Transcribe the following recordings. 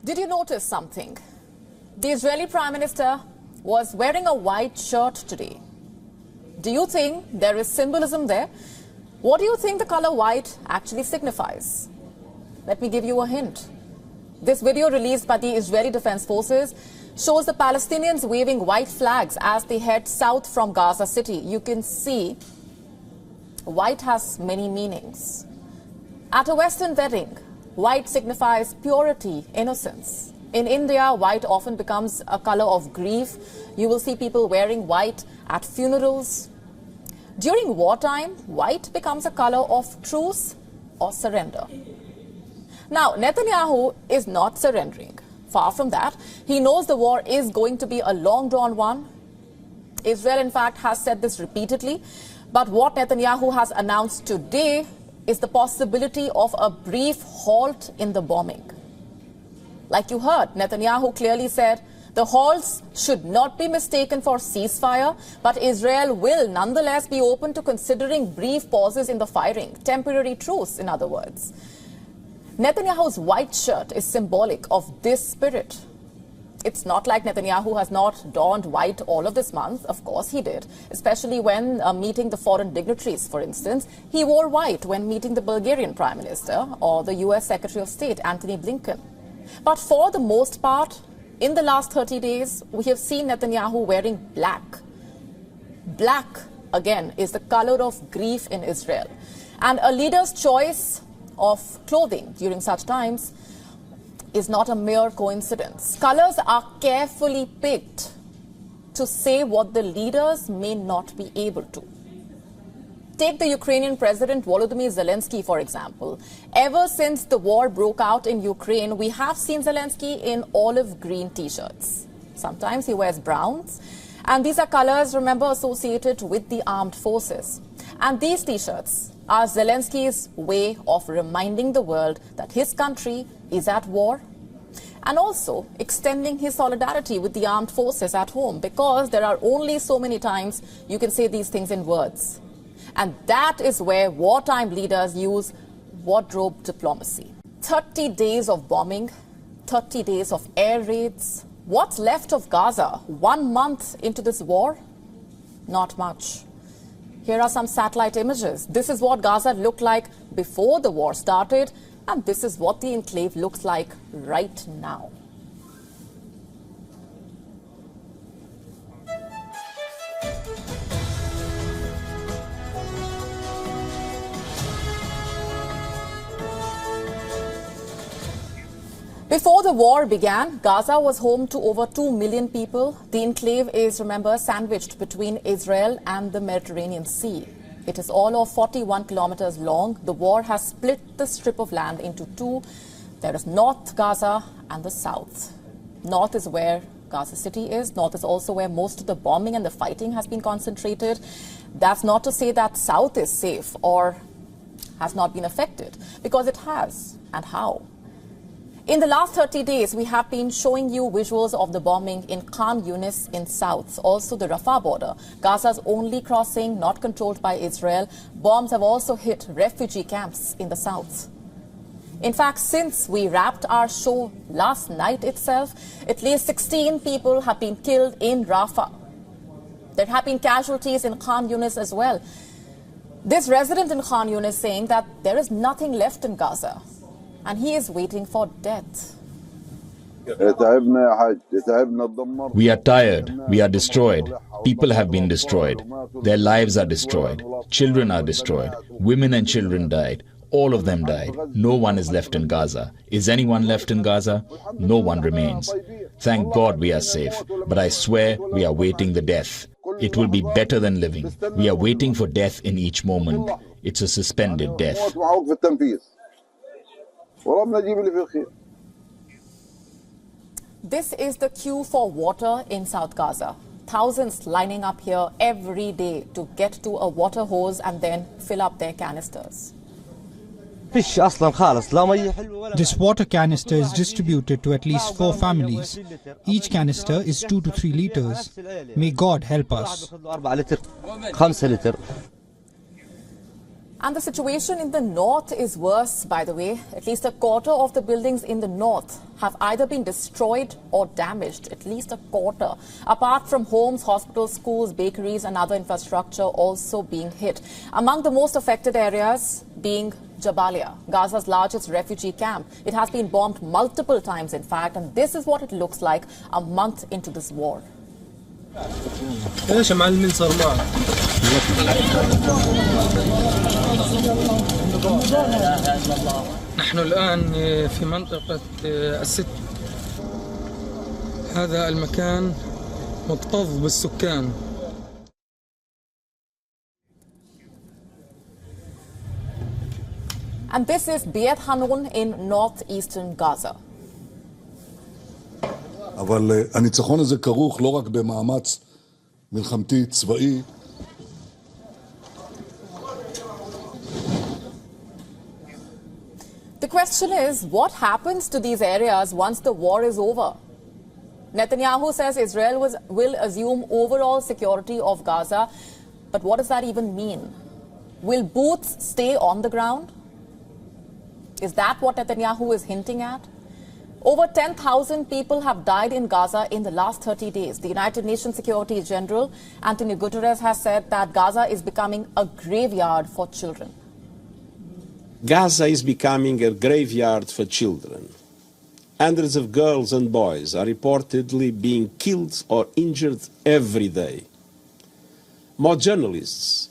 Did you notice something? The Israeli Prime Minister was wearing a white shirt today. Do you think there is symbolism there? What do you think the color white actually signifies? Let me give you a hint. This video released by the Israeli Defense Forces shows the Palestinians waving white flags as they head south from Gaza City. You can see white has many meanings. At a Western wedding, white signifies purity, innocence. In India, white often becomes a color of grief. You will see people wearing white at funerals. During wartime, white becomes a color of truce or surrender. Now, Netanyahu is not surrendering. Far from that. He knows the war is going to be a long-drawn one. Israel, in fact, has said this repeatedly. But what Netanyahu has announced today is the possibility of a brief halt in the bombing. Like you heard, Netanyahu clearly said the halts should not be mistaken for ceasefire, but Israel will nonetheless be open to considering brief pauses in the firing, temporary truce, in other words. Netanyahu's white shirt is symbolic of this spirit. It's not like Netanyahu has not donned white all of this month. Of course he did, especially when meeting the foreign dignitaries, for instance. He wore white when meeting the Bulgarian Prime Minister or the US Secretary of State, Antony Blinken. But for the most part, in the last 30 days, we have seen Netanyahu wearing black. Black, again, is the color of grief in Israel. And a leader's choice of clothing during such times is not a mere coincidence. Colors are carefully picked to say what the leaders may not be able to. Take the Ukrainian President Volodymyr Zelensky, for example. Ever since the war broke out in Ukraine, we have seen Zelensky in olive green T-shirts. Sometimes he wears browns. And these are colors, remember, associated with the armed forces. And these T-shirts are Zelensky's way of reminding the world that his country is at war, and also extending his solidarity with the armed forces at home, because there are only so many times you can say these things in words. And that is where wartime leaders use wardrobe diplomacy. 30 days of bombing, 30 days of air raids. What's left of Gaza 1 month into this war? Not much. Here are some satellite images. This is what Gaza looked like before the war started, and this is what the enclave looks like right now. Before the war began, Gaza was home to over 2 million people. The enclave is, remember, sandwiched between Israel and the Mediterranean Sea. It is all of 41 kilometers long. The war has split the strip of land into two. There is North Gaza and the South. North is where Gaza City is. North is also where most of the bombing and the fighting has been concentrated. That's not to say that South is safe or has not been affected, because it has. And how? In the last 30 days, we have been showing you visuals of the bombing in Khan Yunis in south, also the Rafah border, Gaza's only crossing not controlled by Israel. Bombs have also hit refugee camps in the south. In fact, since we wrapped our show last night itself, at least 16 people have been killed in Rafah. There have been casualties in Khan Yunis as well. This resident in Khan Yunis saying that there is nothing left in Gaza, and he is waiting for death. We are tired. We are destroyed. People have been destroyed. Their lives are destroyed. Children are destroyed. Women and children died. All of them died. No one is left in Gaza. Is anyone left in Gaza? No one remains. Thank God we are safe. But I swear we are waiting the death. It will be better than living. We are waiting for death in each moment. It's a suspended death. This is the queue for water in South Gaza. Thousands lining up here every day to get to a water hose and then fill up their canisters. This water canister is distributed to at least 4 families. Each canister is 2 to 3 liters. May God help us. And the situation in the north is worse, by the way. At least a quarter of the buildings in the north have either been destroyed or damaged, at least a quarter. Apart from homes, hospitals, schools, bakeries and other infrastructure also being hit. Among the most affected areas being Jabalia, Gaza's largest refugee camp. It has been bombed multiple times, in fact, and this is what it looks like a month into this war. نحن الآن في منطقة الست. هذا المكان مكتظ بالسكان. And this is Beit Hanun in northeastern Gaza. אבל הניצחון הזה כרוך לא רק במאמץ מלחמתי צבאי. The question is, what happens to these areas once the war is over? Netanyahu says Israel will assume overall security of Gaza, but what does that even mean? Will boots stay on the ground? Is that what Netanyahu is hinting at? Over 10,000 people have died in Gaza in the last 30 days. The United Nations Secretary General Antonio Guterres has said that Gaza is becoming a graveyard for children. Gaza is becoming a graveyard for children. Hundreds of girls and boys are reportedly being killed or injured every day. More journalists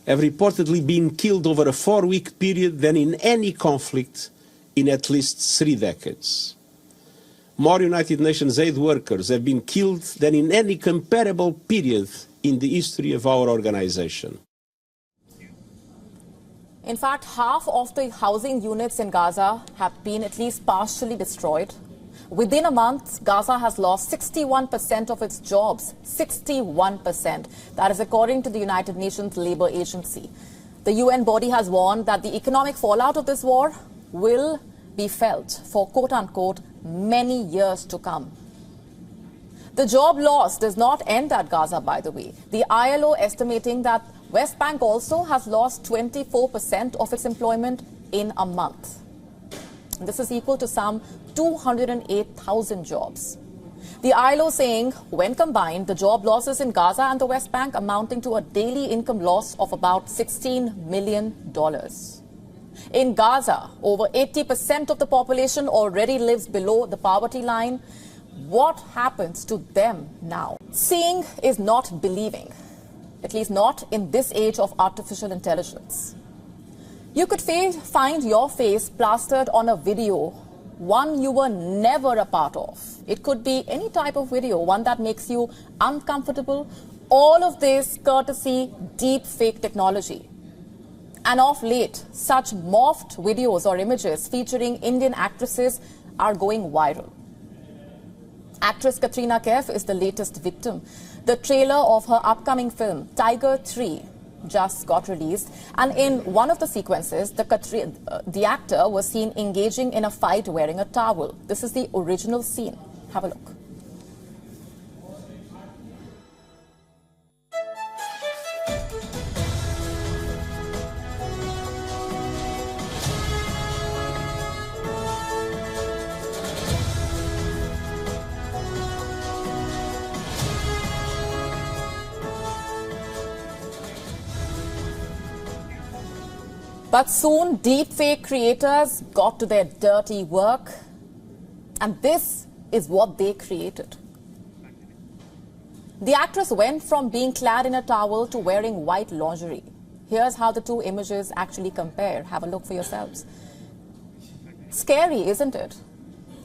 have reportedly been killed over a 4-week period than in any conflict in at least 3 decades. More United Nations aid workers have been killed than in any comparable period in the history of our organization. In fact, half of the housing units in Gaza have been at least partially destroyed. Within a month, Gaza has lost 61% of its jobs. 61%. That is according to the United Nations Labour Agency. The UN body has warned that the economic fallout of this war will be felt for, quote-unquote, many years to come. The job loss does not end at Gaza, by the way. The ILO estimating that West Bank also has lost 24% of its employment in a month. This is equal to some 208,000 jobs. The ILO saying, when combined, the job losses in Gaza and the West Bank amounting to a daily income loss of about $16 million. In Gaza, over 80% of the population already lives below the poverty line. What happens to them now? Seeing is not believing, at least not in this age of artificial intelligence. You could find your face plastered on a video, one you were never a part of. It could be any type of video, one that makes you uncomfortable. All of this courtesy deep fake technology. And of late, such morphed videos or images featuring Indian actresses are going viral. Actress Katrina Kaif is the latest victim. The trailer of her upcoming film, Tiger 3, just got released. And in one of the sequences, the actor was seen engaging in a fight wearing a towel. This is the original scene. Have a look. But soon, deepfake creators got to their dirty work, and this is what they created. The actress went from being clad in a towel to wearing white lingerie. Here's how the two images actually compare. Have a look for yourselves. Scary, isn't it?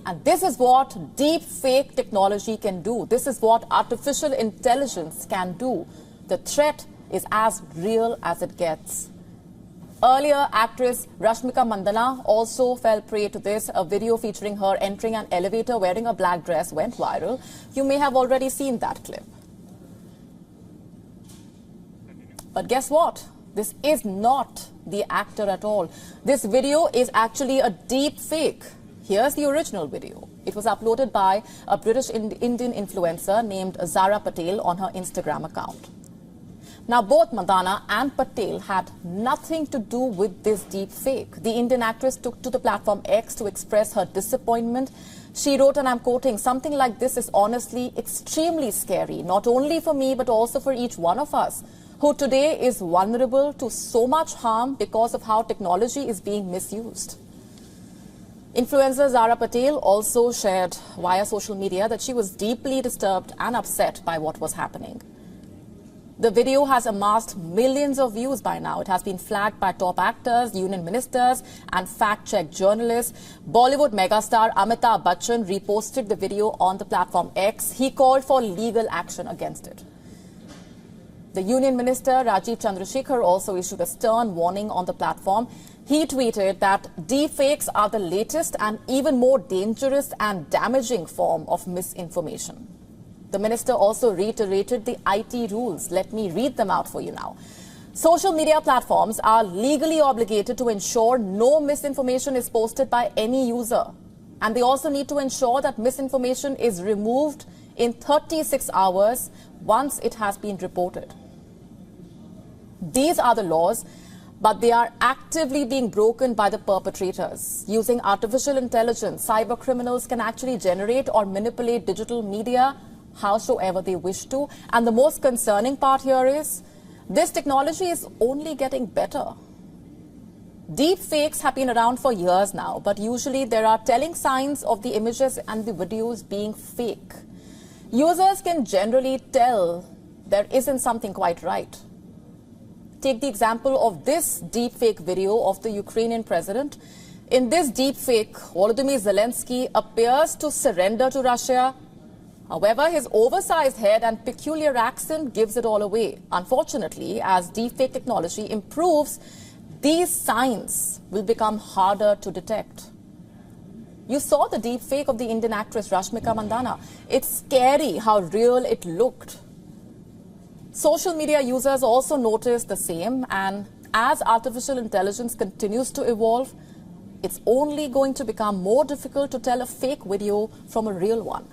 And this is what deepfake technology can do. This is what artificial intelligence can do. The threat is as real as it gets. Earlier, actress Rashmika Mandanna also fell prey to this. A video featuring her entering an elevator wearing a black dress went viral. You may have already seen that clip. But guess what? This is not the actor at all. This video is actually a deep fake. Here's the original video. It was uploaded by a British Indian influencer named Zara Patel on her Instagram account. Now, both Mandana and Patel had nothing to do with this deep fake. The Indian actress took to the platform X to express her disappointment. She wrote, and I'm quoting, "Something like this is honestly extremely scary, not only for me, but also for each one of us, who today is vulnerable to so much harm because of how technology is being misused." Influencer Zara Patel also shared via social media that she was deeply disturbed and upset by what was happening. The video has amassed millions of views by now. It has been flagged by top actors, union ministers, and fact-check journalists. Bollywood megastar Amitabh Bachchan reposted the video on the platform X. He called for legal action against it. The union minister, Rajiv Chandrasekhar, also issued a stern warning on the platform. He tweeted that deepfakes are the latest and even more dangerous and damaging form of misinformation. The minister also reiterated the IT rules. Let me read them out for you now. Social media platforms are legally obligated to ensure no misinformation is posted by any user. And they also need to ensure that misinformation is removed in 36 hours once it has been reported. These are the laws, but they are actively being broken by the perpetrators. Using artificial intelligence, cyber criminals can actually generate or manipulate digital media howsoever they wish to. And the most concerning part here is this technology is only getting better. Deep fakes have been around for years now, but usually there are telling signs of the images and the videos being fake. Users can generally tell there isn't something quite right. Take the example of this deepfake video of the Ukrainian president. In this deepfake, Volodymyr Zelensky appears to surrender to Russia. However, his oversized head and peculiar accent gives it all away. Unfortunately, as deepfake technology improves, these signs will become harder to detect. You saw the deepfake of the Indian actress Rashmika Mandana. It's scary how real it looked. Social media users also noticed the same, and as artificial intelligence continues to evolve, it's only going to become more difficult to tell a fake video from a real one.